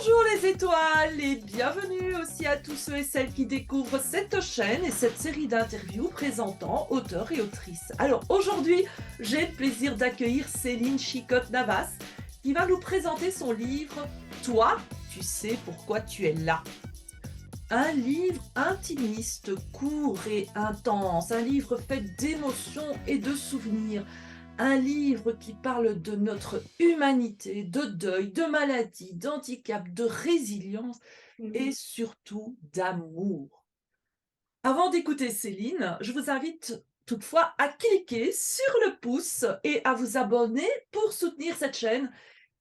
Bonjour les étoiles et bienvenue aussi à tous ceux et celles qui découvrent cette chaîne et cette série d'interviews présentant auteurs et autrices. Alors aujourd'hui, j'ai le plaisir d'accueillir Céline Chicotte-Navas qui va nous présenter son livre Toi, tu sais pourquoi tu es là. Un livre intimiste, court et intense, un livre fait d'émotions et de souvenirs, un livre qui parle de notre humanité, de deuil, de maladie, d'handicap, de résilience et Mmh. surtout d'amour. Avant d'écouter Céline, je vous invite toutefois à cliquer sur le pouce et à vous abonner pour soutenir cette chaîne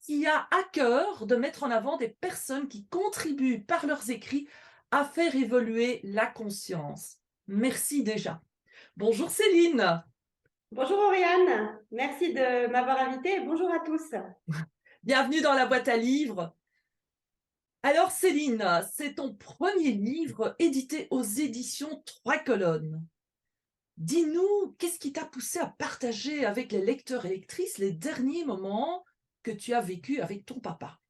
qui a à cœur de mettre en avant des personnes qui contribuent par leurs écrits à faire évoluer la conscience. Merci déjà. Bonjour Céline, Bonjour Oriane, merci de m'avoir invitée et bonjour à tous. bienvenue dans la boîte à livres. Alors Céline, c'est ton premier livre édité aux éditions Trois Colonnes. Dis-nous, qu'est-ce qui t'a poussé à partager avec les lecteurs et lectrices les derniers moments que tu as vécus avec ton papa?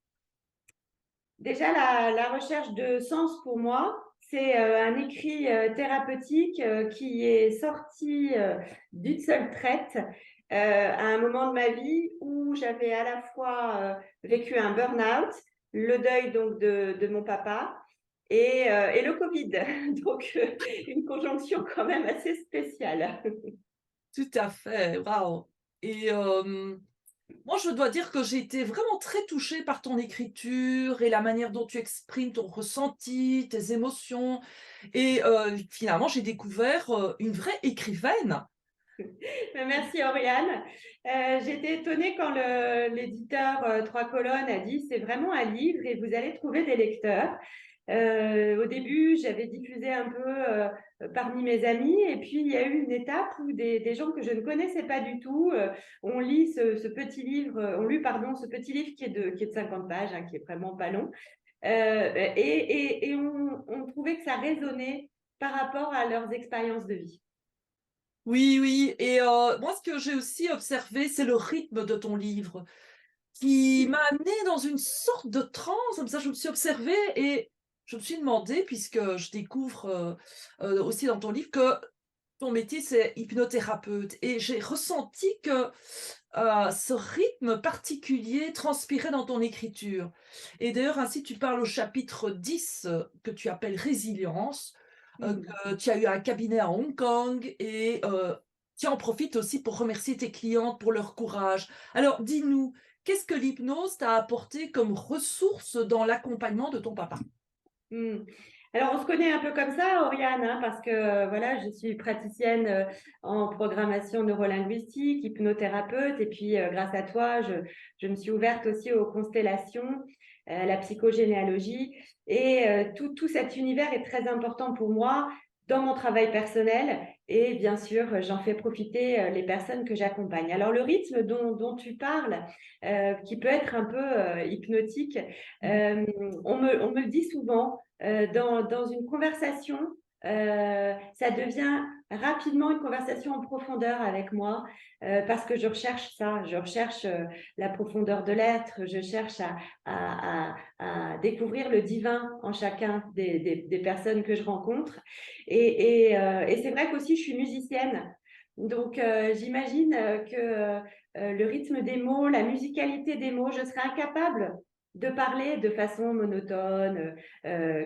Déjà, la recherche de sens pour moi, c'est un écrit thérapeutique qui est sorti d'une seule traite à un moment de ma vie où j'avais à la fois vécu un burn-out, le deuil donc de mon papa et le Covid. Donc, une conjonction quand même assez spéciale. Tout à fait, waouh! Et moi, je dois dire que j'ai été vraiment très touchée par ton écriture et la manière dont tu exprimes ton ressenti, tes émotions et finalement, j'ai découvert, une vraie écrivaine. Merci Oriane. J'étais étonnée quand l'éditeur Trois Colonnes a dit c'est vraiment un livre et vous allez trouver des lecteurs. Au début, j'avais diffusé un peu parmi mes amis et puis il y a eu une étape où des gens que je ne connaissais pas du tout ont lu ce petit livre, ont lu pardon ce petit livre qui est de 50 pages, hein, qui est vraiment pas long, et on trouvait que ça résonnait par rapport à leurs expériences de vie. Oui, oui et moi, ce que j'ai aussi observé, c'est le rythme de ton livre qui m'a amenée dans une sorte de transe. Comme ça, je me suis observée et je me suis demandé, puisque je découvre, aussi dans ton livre que ton métier, c'est hypnothérapeute et j'ai ressenti que, ce rythme particulier transpirait dans ton écriture et d'ailleurs ainsi tu parles au chapitre 10 que tu appelles «Résilience», Mhm. que tu as eu un cabinet à Hong Kong et tu en profites aussi pour remercier tes clientes pour leur courage. Alors dis-nous, qu'est-ce que l'hypnose t'a apporté comme ressource dans l'accompagnement de ton papa? Mmh. Alors, on se connaît un peu comme ça, Oriane, hein, parce que voilà, je suis praticienne en programmation neurolinguistique, hypnothérapeute, et puis grâce à toi, je me suis ouverte aussi aux constellations, à la psychogénéalogie, et tout cet univers est très important pour moi dans mon travail personnel, et bien sûr, j'en fais profiter les personnes que j'accompagne. Alors, le rythme dont tu parles, qui peut être un peu hypnotique, Mmh. euh, on me le dit souvent, dans une conversation, ça devient rapidement une conversation en profondeur avec moi, parce que je recherche ça, je recherche la profondeur de l'être, je cherche à découvrir le divin en chacun des personnes que je rencontre. Et c'est vrai qu'aussi je suis musicienne. Donc, j'imagine que le rythme des mots, la musicalité des mots, je serais incapable de parler de façon monotone,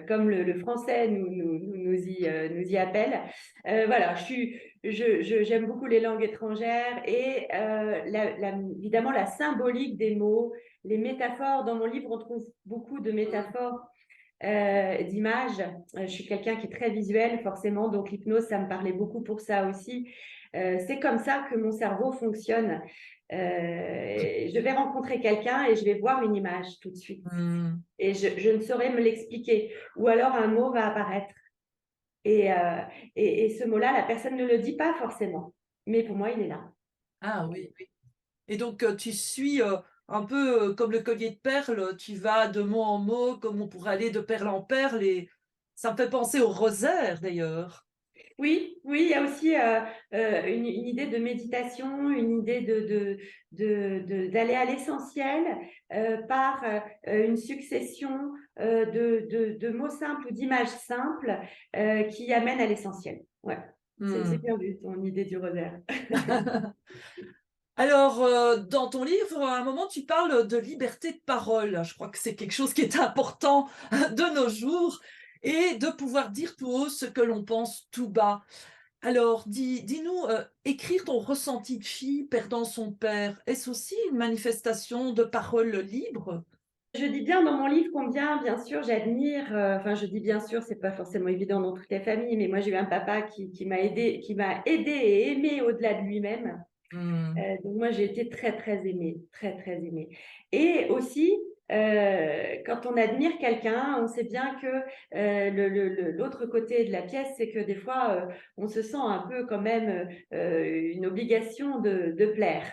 comme le français nous y appelle. Voilà, j'aime beaucoup les langues étrangères et évidemment la symbolique des mots, les métaphores. Dans mon livre, on trouve beaucoup de métaphores, d'images. Je suis quelqu'un qui est très visuel, forcément, donc l'hypnose, ça me parlait beaucoup pour ça aussi. C'est comme ça que mon cerveau fonctionne. Je vais rencontrer quelqu'un et je vais voir une image tout de suite. Mmh. Et je ne saurais me l'expliquer. Ou alors un mot va apparaître. Et, euh, et ce mot-là, la personne ne le dit pas forcément. Mais pour moi, il est là. Ah oui, oui. Et donc, tu suis, un peu, comme le collier de perles, tu vas de mot en mot, comme on pourrait aller de perle en perle et ça me fait penser au rosaire d'ailleurs. Oui, oui, il y a aussi une idée de méditation, une idée d'aller à l'essentiel par une succession de mots simples ou d'images simples qui amènent à l'essentiel. Ouais, c'est Hmm. bien vu ton idée du rosaire. Alors, dans ton livre, à un moment, tu parles de liberté de parole. Je crois que c'est quelque chose qui est important de nos jours et de pouvoir dire tout haut ce que l'on pense tout bas. Alors, dis-nous, écrire ton ressenti de fille perdant son père, est-ce aussi une manifestation de parole libre? Je dis bien dans mon livre combien, bien sûr, j'admire, enfin, je dis bien sûr, c'est pas forcément évident dans toutes les familles, mais moi, j'ai eu un papa qui m'a aidé et aimé au-delà de lui-même. Mmh. Donc moi, j'ai été très, très aimée, très, très aimée. Et aussi, quand on admire quelqu'un, on sait bien que l'autre côté de la pièce, c'est que des fois, on se sent un peu quand même une obligation de plaire.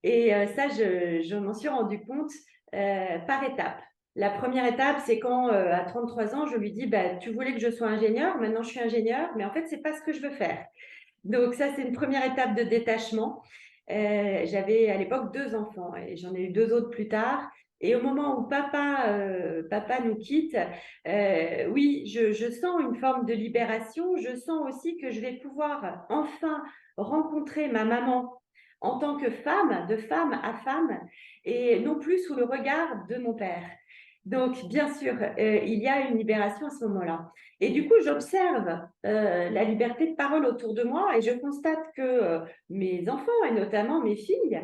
Et ça, je m'en suis rendu compte par étapes. La première étape, c'est quand, à 33 ans, je lui dis, bah, tu voulais que je sois ingénieur, maintenant je suis ingénieur, mais en fait, c'est pas ce que je veux faire. Donc ça, c'est une première étape de détachement. J'avais à l'époque 2 enfants et j'en ai eu 2 autres plus tard. Et au moment où papa nous quitte, oui, je sens une forme de libération. Je sens aussi que je vais pouvoir enfin rencontrer ma maman en tant que femme, de femme à femme, et non plus sous le regard de mon père. Donc, bien sûr, il y a une libération à ce moment-là. Et du coup, j'observe la liberté de parole autour de moi et je constate que mes enfants, et notamment mes filles,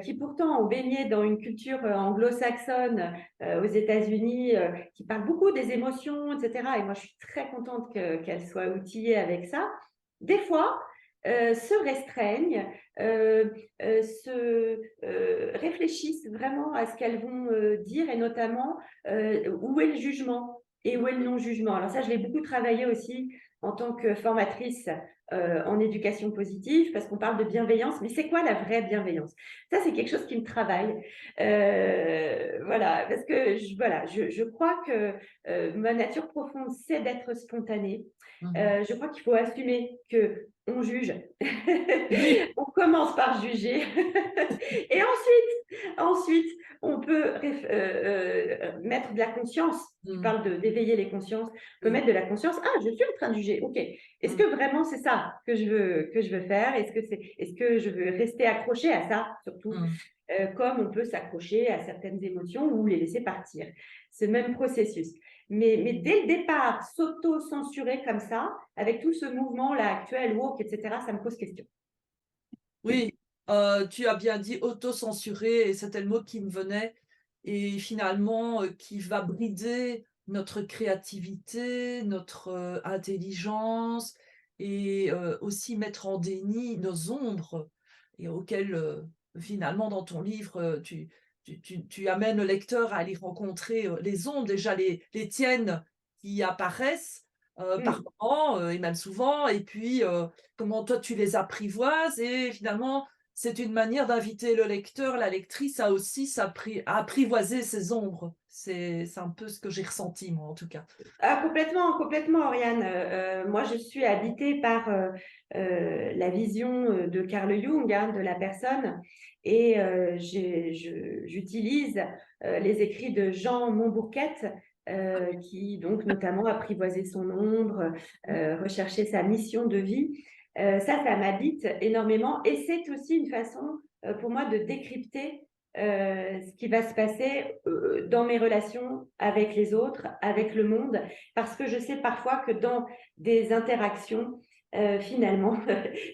qui pourtant ont baigné dans une culture anglo-saxonne aux États-Unis, qui parle beaucoup des émotions, etc. Et moi, je suis très contente qu'elles soient outillées avec ça. Des fois, se restreignent, réfléchissent vraiment à ce qu'elles vont dire et notamment où est le jugement et où est le non-jugement. Alors ça, je l'ai beaucoup travaillé aussi en tant que formatrice en éducation positive, parce qu'on parle de bienveillance, mais c'est quoi la vraie bienveillance? Ça, c'est quelque chose qui me travaille. Voilà, parce que voilà, je crois que ma nature profonde, c'est d'être spontanée. Mmh. Je crois qu'il faut assumer que on juge. Oui. On commence par juger. Et ensuite, on peut mettre de la conscience. Tu Mmh. parles d'éveiller les consciences. On peut Oui. mettre de la conscience. Ah, je suis en train de juger. OK. Est-ce Mmh. que vraiment c'est ça que je veux faire? Est-ce que je veux rester accroché à ça, surtout? Mmh. Comme on peut s'accrocher à certaines émotions ou les laisser partir. C'est le même processus. Mais dès le départ, s'auto-censurer comme ça, avec tout ce mouvement-là actuel, woke, etc., ça me pose question. Oui, tu as bien dit autocensurer et c'était le mot qui me venait et finalement, qui va brider notre créativité, notre, intelligence et aussi mettre en déni nos ombres et auxquelles, finalement dans ton livre, tu amènes le lecteur à aller rencontrer, les ombres, déjà les tiennes qui apparaissent, par Mm. moments, et même souvent et puis, comment toi tu les apprivoises et finalement, c'est une manière d'inviter le lecteur, la lectrice à aussi à apprivoiser ses ombres. C'est un peu ce que j'ai ressenti moi, en tout cas. Ah, complètement, complètement, Oriane. Moi, je suis habitée par la vision de Carl Jung, hein, de la personne, et j'utilise les écrits de Jean Montbourquet, qui donc notamment apprivoisait son ombre, recherchait sa mission de vie. Ça m'habite énormément, et c'est aussi une façon pour moi de décrypter ce qui va se passer dans mes relations avec les autres, avec le monde, parce que je sais parfois que dans des interactions, finalement,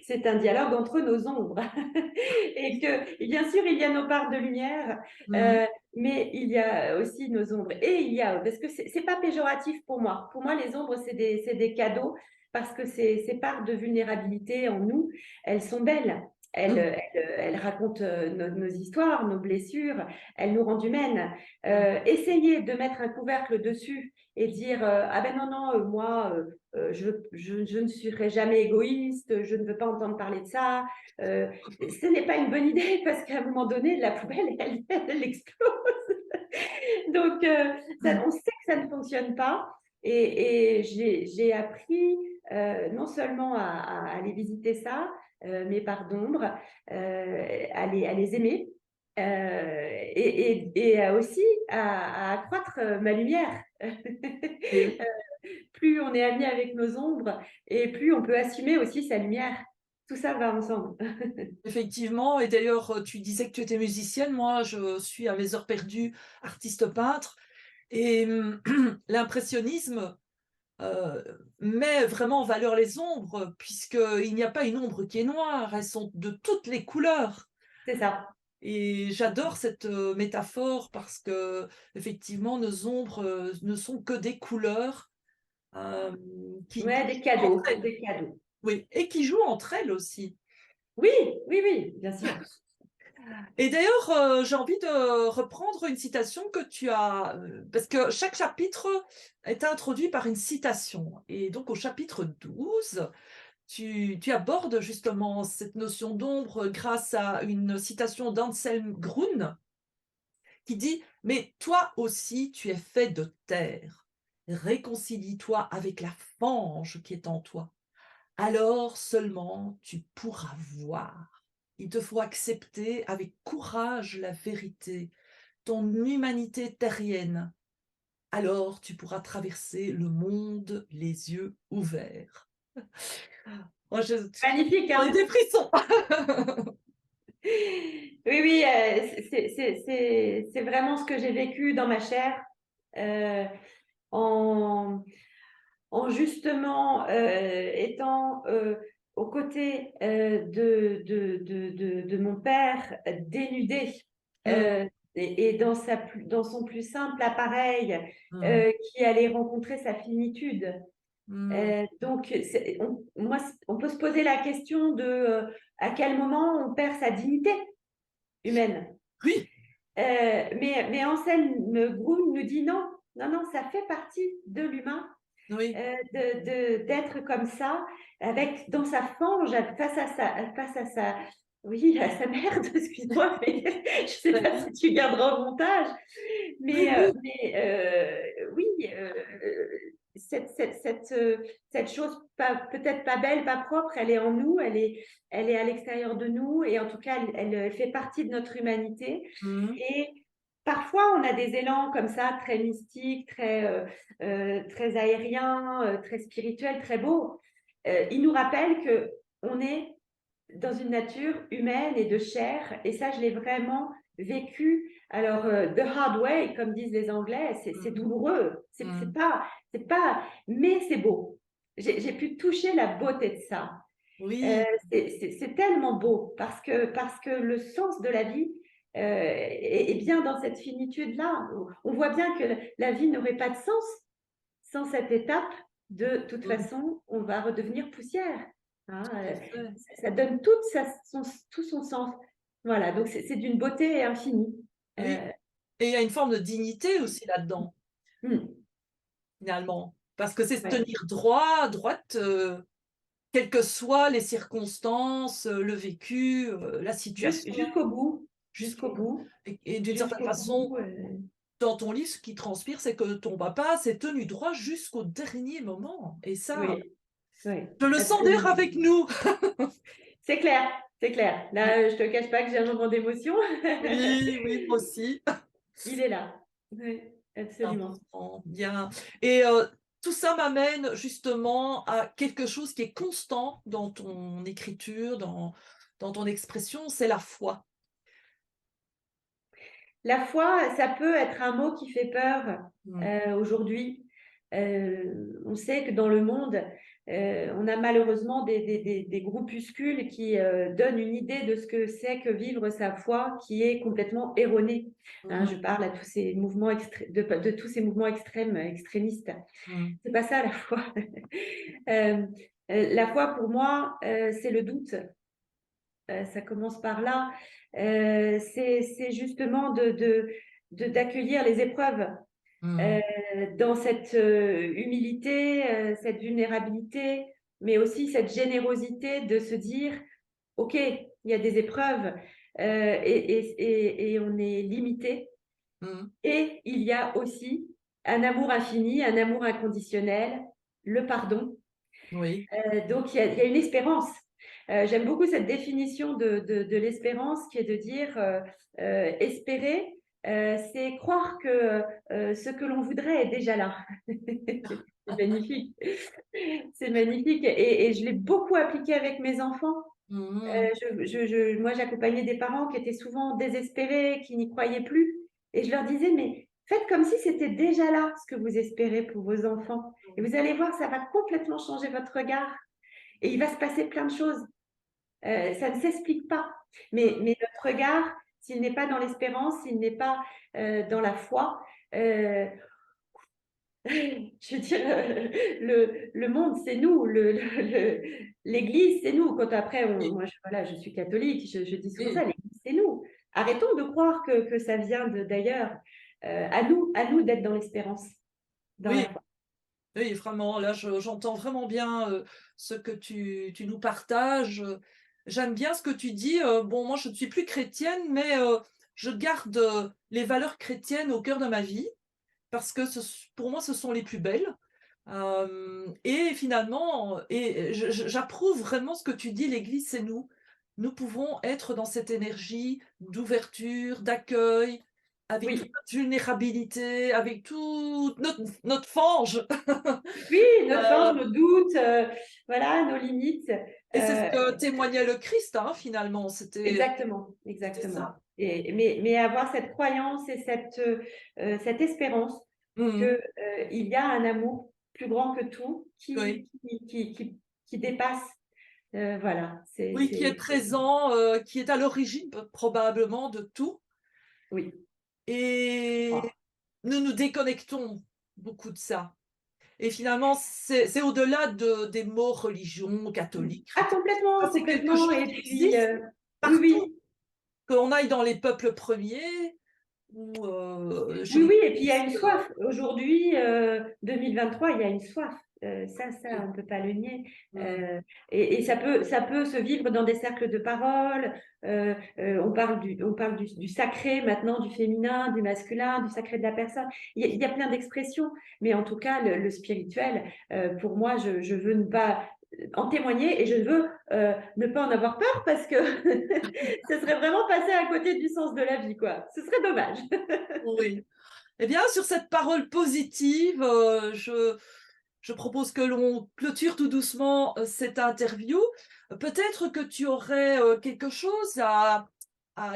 c'est un dialogue entre nos ombres. Et que, bien sûr, il y a nos parts de lumière, Mmh. mais il y a aussi nos ombres. Et il y a, parce que c'est pas péjoratif pour moi. Pour moi, les ombres, c'est des cadeaux, parce que ces parts de vulnérabilité en nous, elles sont belles. Mmh. Elles racontent nos histoires, nos blessures, elles nous rendent humaines. Mmh. Essayer de mettre un couvercle dessus et dire ah ben non, non, moi, je ne serai jamais égoïste, je ne veux pas entendre parler de ça. Ce n'est pas une bonne idée parce qu'à un moment donné, la poubelle, elle explose. Donc, Mmh. on sait que ça ne fonctionne pas. Et j'ai appris non seulement à aller visiter ça, mes parts d'ombre, à les aimer, et aussi à accroître ma lumière. Et oui. Plus on est ami avec nos ombres et plus on peut assumer aussi sa lumière. Tout ça va ensemble. Effectivement, et d'ailleurs, tu disais que tu étais musicienne. Moi, je suis à mes heures perdues artiste peintre et l'impressionnisme, met vraiment en valeur les ombres puisqu'il n'y a pas une ombre qui est noire, elles sont de toutes les couleurs C'est ça. et j'adore cette, métaphore parce qu'effectivement nos ombres, ne sont que des couleurs, hem, Ouais, qui des jouent entre cadeaux, elles. des cadeaux. Oui, et qui jouent entre elles aussi. Oui, oui, oui, bien sûr. Et d'ailleurs, j'ai envie de reprendre une citation que tu as, parce que chaque chapitre est introduit par une citation et donc au chapitre 12, tu abordes justement cette notion d'ombre grâce à une citation d'Anselm Grün qui dit: «Mais toi aussi tu es fait de terre. Réconcilie-toi avec la fange qui est en toi. Alors seulement tu pourras voir. Il te faut accepter avec courage la vérité, ton humanité terrienne. Alors tu pourras traverser le monde les yeux ouverts.» Moi, Magnifique, j'en ai hein? des frissons. Oui, oui, c'est vraiment ce que j'ai vécu dans ma chair, euh, en, en justement étant aux côtés de mon père dénudé, Mmh, euh, et dans son plus simple appareil, mmh, qui allait rencontrer sa finitude. mmh. Donc, on peut se poser la question de à quel moment on perd sa dignité humaine. Oui, Mais Anselme Grun nous dit non, non, non, ça fait partie de l'humain, oui. d'être comme ça, avec dans sa fange, face à sa, oui, à sa merde, excuse-moi, mais je ne sais pas Vas-y. si tu garderas au montage, Oui, oui. oui, cette chose peut-être pas belle, pas propre, elle est en nous, elle est à l'extérieur de nous, et en tout cas, elle fait partie de notre humanité. Mmh. Et parfois, on a des élans comme ça, très mystiques, très aériens, très spirituels, très beaux. Ils nous rappellent que on est dans une nature humaine et de chair, et ça, je l'ai vraiment vécu. Alors, the hard way, comme disent les Anglais, c'est Mmh. douloureux, Mmh. c'est pas, mais c'est beau. J'ai pu toucher la beauté de ça. Euh, Oui, c'est tellement beau parce que le sens de la vie est bien dans cette finitude-là. On voit bien que la vie n'aurait pas de sens sans cette étape. De toute mmh, façon, on va redevenir poussière. Hein, tout à fait. ça donne tout son sens. Voilà, donc c'est d'une beauté infinie. Oui, Euh, et il y a une forme de dignité aussi là-dedans, hmm, finalement. Parce que c'est se ouais. tenir droit, droite, quelles que soient les circonstances, le vécu, la situation, Jusqu'au bout, jusqu'au jusqu'au bout. bout, Et d'une certaine jusqu'au façon, bout. dans ton livre, ce qui transpire, c'est que ton papa s'est tenu droit jusqu'au dernier moment et ça, Oui, oui, je le sens d'ailleurs absolument. avec nous. C'est clair, c'est clair. Oui, Là, je te cache pas que j'ai un moment d'émotion. oui, oui, moi aussi. Il est là. Oui, C'est absolument. important, bien. Et tout ça m'amène justement à quelque chose qui est constant dans ton écriture, dans ton expression, c'est la foi. La foi, ça peut être un mot qui fait peur Mmh. aujourd'hui. On sait que dans le monde, on a malheureusement des groupuscules qui donnent une idée de ce que c'est que vivre sa foi qui est complètement erronée. Hein, Mmh je parle à tous ces mouvements de tous ces mouvements extrêmes, extrémistes. mh. C'est pas ça la foi. Euh, la foi pour moi, c'est le doute. Ça commence par là. C'est justement d'accueillir les épreuves Mmh. euh, dans cette humilité, cette vulnérabilité, mais aussi cette générosité de se dire, OK, il y a des épreuves et on est limité. Mmh. Et il y a aussi un amour infini, un amour inconditionnel, le pardon. Oui. Donc, il y a une espérance. J'aime beaucoup cette définition de l'espérance qui est de dire espérer, c'est croire que ce que l'on voudrait est déjà là. C'est magnifique. C'est magnifique. Et je l'ai beaucoup appliqué avec mes enfants. Mhm. Moi, j'accompagnais des parents qui étaient souvent désespérés, qui n'y croyaient plus. Et je leur disais, mais faites comme si c'était déjà là ce que vous espérez pour vos enfants. Et vous allez voir, ça va complètement changer votre regard. Et il va se passer plein de choses. Ça ne s'explique pas. Mais notre regard, s'il n'est pas dans l'espérance, s'il n'est pas dans la foi, je veux dire, le monde, c'est nous, l'Église, c'est nous. Quand après, Oui. moi, voilà, je suis catholique, je dis souvent ça, Oui. l'Église, c'est nous. Arrêtons de croire que ça vient d'ailleurs. À nous d'être dans l'espérance, dans la Oui. foi. Oui, vraiment, là, j'entends vraiment bien ce que tu nous partages. J'aime bien ce que tu dis. Bon, moi, je ne suis plus chrétienne, mais je garde les valeurs chrétiennes au cœur de ma vie, parce que pour moi, ce sont les plus belles. Et finalement, j'approuve vraiment ce que tu dis, l'Église, c'est nous. Nous pouvons être dans cette énergie d'ouverture, d'accueil, avec toute Oui, notre vulnérabilité, avec toute notre fange. oui, notre force, nos doutes, voilà, nos limites. Et c'est ce Euh, que témoignait le Christ, hein, finalement. Exactement, C'était exactement. ça. Mais avoir cette croyance et cette espérance Mhm. que, il y a un amour plus grand que tout Oui. qui dépasse. Voilà, Oui, qui est présent, qui est à l'origine probablement de tout. oui. Et nous nous déconnectons beaucoup de ça. Et finalement, c'est au-delà des mots religion, catholique, Ah, chrétien. complètement, Ça, c'est quelque complètement. chose Et qui puis, existe oui, partout, oui. qu'on aille dans les peuples premiers ou Oui, chez oui, et puis il y a une les soif. Aujourd'hui, 2023, il y a une soif. Ça, on ne peut pas le nier. Mmh. Euh, et ça peut se vivre dans des cercles de parole. On parle du sacré maintenant, du féminin, du masculin, du sacré de la personne. Il y a plein d'expressions. Mais en tout cas, le spirituel, pour moi, je veux ne pas en témoigner et je veux ne pas en avoir peur parce que ce serait vraiment passer à côté du sens de la vie, quoi. Ce serait dommage. Oui. Eh bien, sur cette parole positive, je propose que l'on clôture tout doucement, cette interview. Peut-être que tu aurais, quelque chose à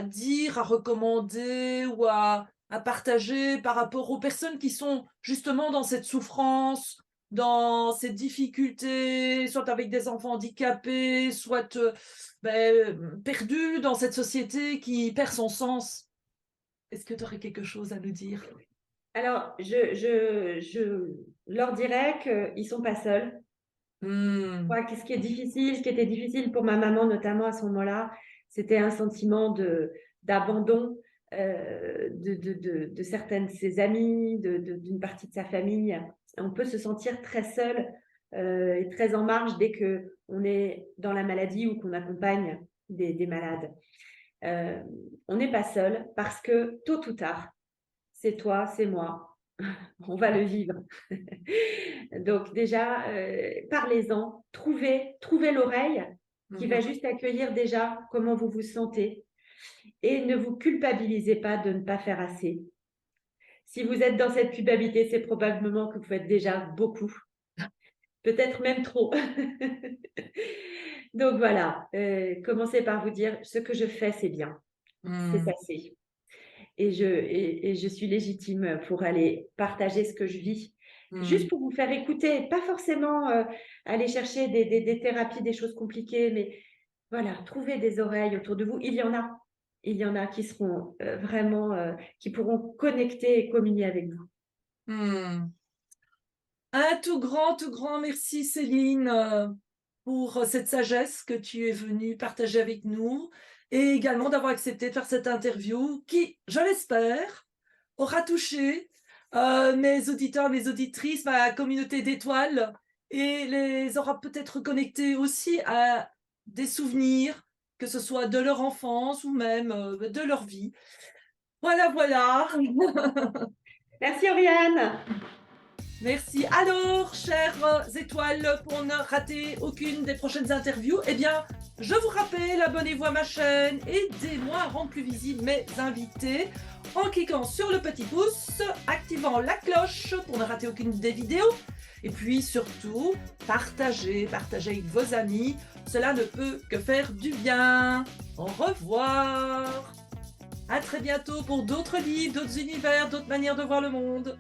dire, à recommander ou à partager par rapport aux personnes qui sont justement dans cette souffrance, dans cette difficulté, soit avec des enfants handicapés, soit, perdues dans cette société qui perd son sens. Est-ce que tu aurais quelque chose à nous dire? Alors, je leur dirais qu'ils ne sont pas seuls. Mmh. Moi, ce qui est difficile, ce qui était difficile pour ma maman, notamment à ce moment-là, c'était un sentiment d'abandon de certaines de ses amies, d'une partie de sa famille. On peut se sentir très seul et très en marge dès que on est dans la maladie ou qu'on accompagne des malades. Euh, on n'est pas seul parce que tôt ou tard, c'est toi, c'est moi, on va le vivre. Donc déjà, parlez-en, trouvez l'oreille qui va Mmh. juste accueillir déjà comment vous vous sentez et ne vous culpabilisez pas de ne pas faire assez. Si vous êtes dans cette culpabilité, c'est probablement que vous faites déjà beaucoup, peut-être même trop. Donc voilà, commencez par vous dire ce que je fais, c'est bien, c'est Mmh. assez. Et je suis légitime pour aller partager ce que je vis, Mmh. juste pour vous faire écouter, pas forcément aller chercher des thérapies, des choses compliquées, mais voilà, trouver des oreilles autour de vous. Il y en a qui seront vraiment, qui pourront connecter et communier avec vous. Mmh. Un tout grand merci Céline, pour cette sagesse que tu es venue partager avec nous et également d'avoir accepté de faire cette interview qui, je l'espère, aura touché, mes auditeurs, mes auditrices, ma communauté d'étoiles et les aura peut-être connectés aussi à des souvenirs, que ce soit de leur enfance ou même, de leur vie. Voilà, voilà. Merci Oriane. Merci. Alors, chères étoiles, pour ne rater aucune des prochaines interviews, eh bien, je vous rappelle, abonnez-vous à ma chaîne, aidez-moi à rendre plus visibles mes invités en cliquant sur le petit pouce, activant la cloche pour ne rater aucune des vidéos. Et puis surtout, partagez avec vos amis, cela ne peut que faire du bien. Au revoir. À très bientôt pour d'autres livres, d'autres univers, d'autres manières de voir le monde.